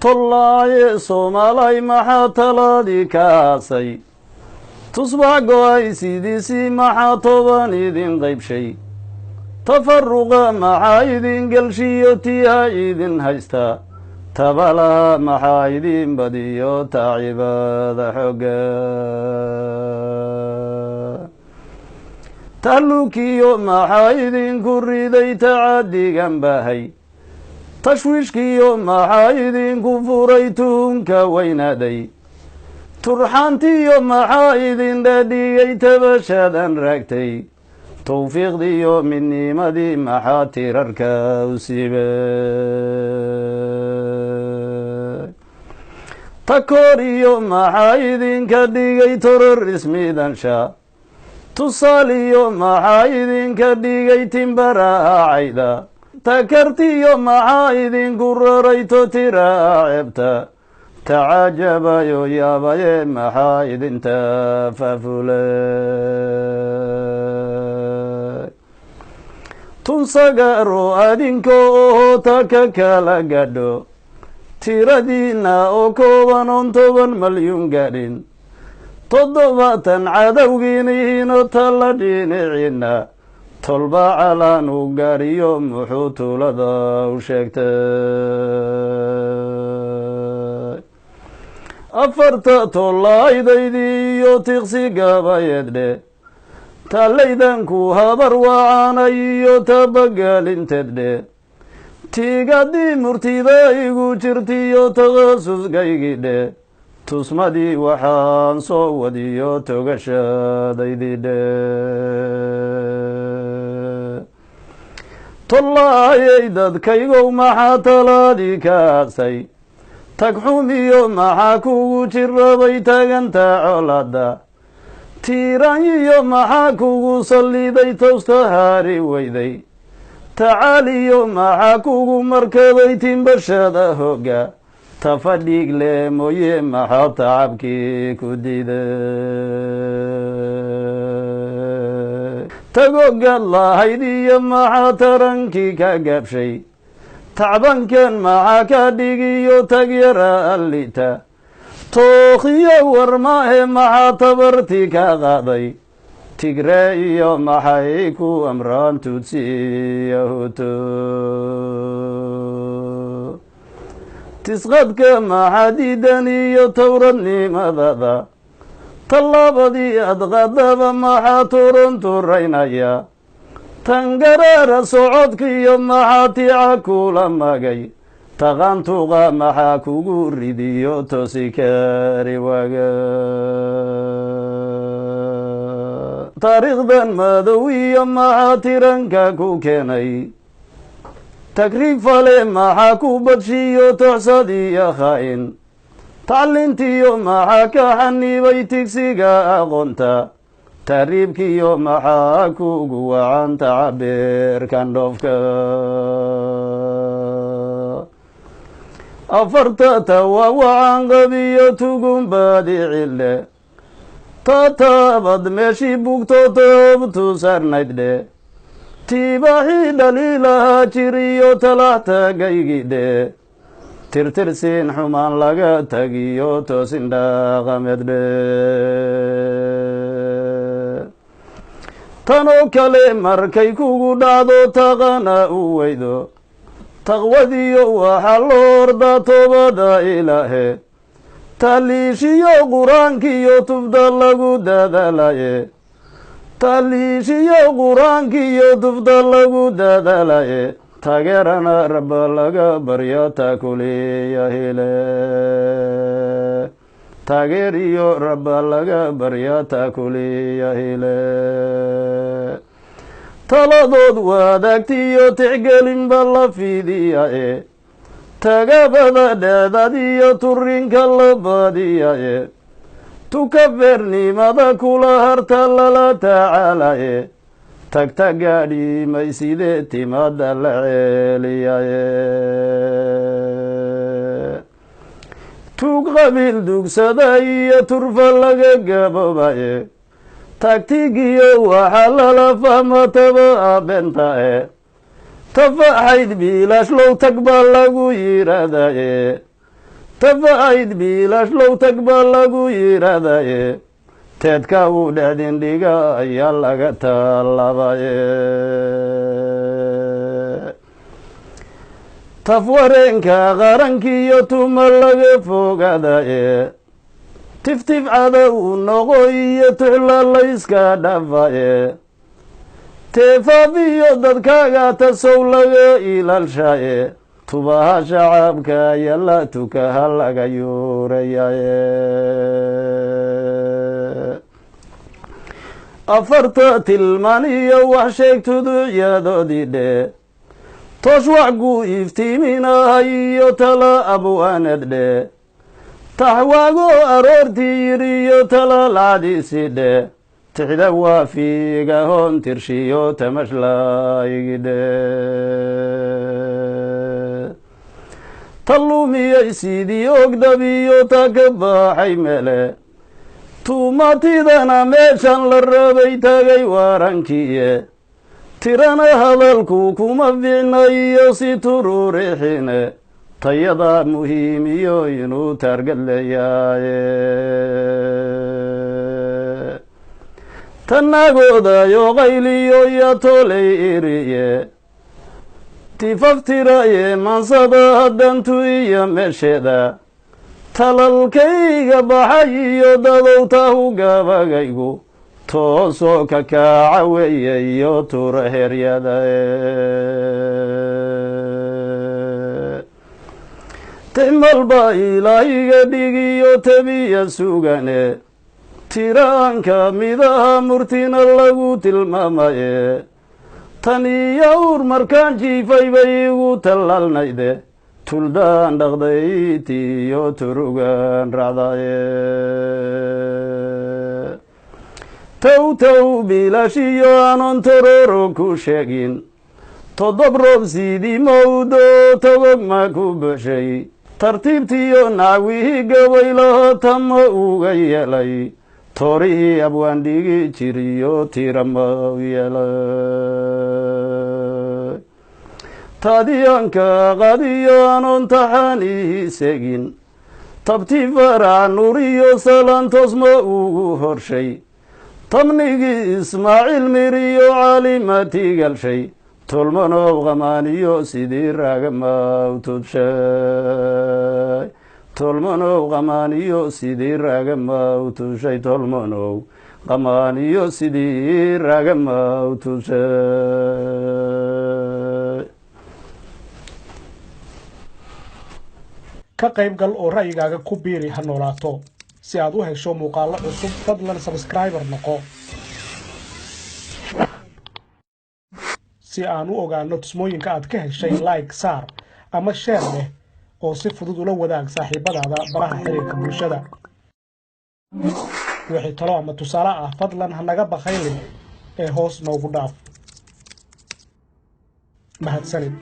tollaaye soomaalay maxaa talaadii kaasay tusbax go-ay sidiisii maxaa toban idin qaybshay tafaruqa maxaa idin gelshiyo tiiha idin haysta tabalaha maxaa idin badiyo taacibada xooga tahluukiyo maxaa idinku riday tacadigan bahay tashwiishkiyo maxaa idinku furay tuunka weynaaday turxaantiyo maxaa idin dhadhigay tabashadan raagtay towfiiqdiiyo midnimadii maxaa tirarka u siibay takoor iyo maxaa idinka dhigay tororismidansha tusaaliyo maxaa idinka dhigay timbaracayda takartiyo maxaa idinku rarayto tiraa ceebta tacaajabayo yaabaye maxaa idinta faafulay tunsagaro adinko oho taka kala gadho tiradiina oo kooban oon 10 malyuun gaadhin 7 cadowgiinihiino tala dhiniciina tolba calaan u gaadhiyo muxuu tuulada u sheegtay 4 tollaaydaydii iyo tiqsi gabayeedhe tallaydanku habar wacanay iyo tabagaalintedhe tiigadii murtida igu jirtiyo takhasusgaygidhe tusmadii waxaan soo wadiyo togashadaydidhe tollaayay dadkaygow maxaa talaadii kaasay tagxumiyo maxaa kugu jirabay taganta colaada tiiraanyiyo maxaa kugu salliday towsta haari weyday tacaaliyo maxaa kugu markaday timbashada hooga tafadhiigle mooye maxaa tacabkii ku diiday tagogaad lahayd iyo maxaa tarankii ka gaabshay tacbankan maxaa ka dhigiyo tagyara allita tookhiyo warmaahe maxaa tabartii ka qaaday tigre iyo maxay ku amraan tutsi yahuto tisqadka maxaa diidan iyo towradnimadada tallaabadii adqadaba maxaa turuntureynaya tangaraara socodkiyo maxaa tica kula magay taqantuqa maxaa kugu ridiyo toosi kari waaga taariikhdan madow iyo maxaa tiranka ku keenay tagriifale maxaa ku badshiyo toxsadiyo khaa'in taclintiyo maxaa ka xanibay tigsiga aqoonta taariibkiyo maxaa kugu wacan tacabeerkan dhoofka 4 tawawacan qabiyo tugunbaadi cille tatabad meeshii bugto toobtu sarnaydhe tiibaxii dhaliilahaa jiriyo talax tagaygidhe tirtirsiin xumaan laga tagiyo toosin dhaqameeddhe tanoo kale markay kugu dhacdo taqana u weydo taqwadiyo waxaa loo ordaa toobada ilaahe tahliishiyo qur-aankiyo tufda lagu dadalaye tahliishiyo qur-aankiyo tufda lagu dadalaye taageerana rabba laga baryo takuliya hele taageeriyo rabba laga baryo takuliya hele taladood wadaagtiyo tixgelinba la fiidiyae tagabada dheedadiyo turinka la badiyae tukafeernimada kula harta lala tacaalaye tagta gaadhi mayside timada la ceeliyaye tug qabiil dugsada iyo turfa laga gaboobaye tagtigiyo waxaa lala fahmataba beentae tafaxayd biilaash low tag baa lagu yidhaahdaye tafaxayd biilaash low tag baa lagu yidhaahdaye teedka uu dhexdin dhiga ayaa laga taallabaye tafwareenka qarankiiyo tuma laga fogaadaye tiftif cadow noqo iyo tuxla layska dhafaye teefaafiyo dadkaaga tasow laga ilaalshaye tubaha shacabka yalla tukaha laga yuurayaye afarta tilmaan iyo wax sheegtuducyadoodii dhe toosh wax gu iftiiminahay iyo tala abwaanad dhe taxwaago aroortii yidhiyo tala lacdiisi dhe tixda waafiga hoon tirshiyo tamashlaygidhe tallumiyay sidii ogdabiyo ta ka baxay mele tuumatidana meeshan la rabay tagay warankiye tirana hadalku kuma fiicnayo si tururixine tayada muhiimiyo inuu taargad leeyaaye tanagoodayo qayliyo iyo tolay eriye tifaftiraye mansada haddantu iyo meesheeda talalkayga baxay iyo dadow tahu gabagaygu toosoo ka kaaca weeye iyo tura heryada timalba ilaahiga dhigiyo tabiya sugane tiraanka midaha murtina lagu tilmaamaye tan iyo ur markaan jiifay bay igu tallaalnayde tuldaan dhaqdaytiyo turugan racdaye tow biilashiyo aanon tororo ku sheegin todob roob sidii mawdo togog ma ku bashay tartiibtiyo nacwihii gabaylaho tama uga yeelay toorihii abwaandhigi jiriyo tirama u yeelay taadiyanka qadiyo aanon taxaanihi segin tabti farac nuriyo salantoos ma ugu horshay tabnigii ismaaciil miriyo caalimati galshay tolmanow qamaaniyo sidii raagamaw tudshay tolmanow qamaaniyo sidii raagamaw tudshay tolmanow qamaaniyo sidii raagamaw tudshay ka qaybgal oo ra'yigaaga ku biiri ha noolaato si aad u hesho muuqaallo cusub fadlan subscriber noqo si aan u ogaano tusmooyinka aad ka heshay like saar ama share leh oo si fudud ula wadaag saaxiibadaada baraha xiriirka bulshada wixii talo ama tusaale ah fadlan ha naga bakhaylin ee hoos noogu dhaaf mahadsanid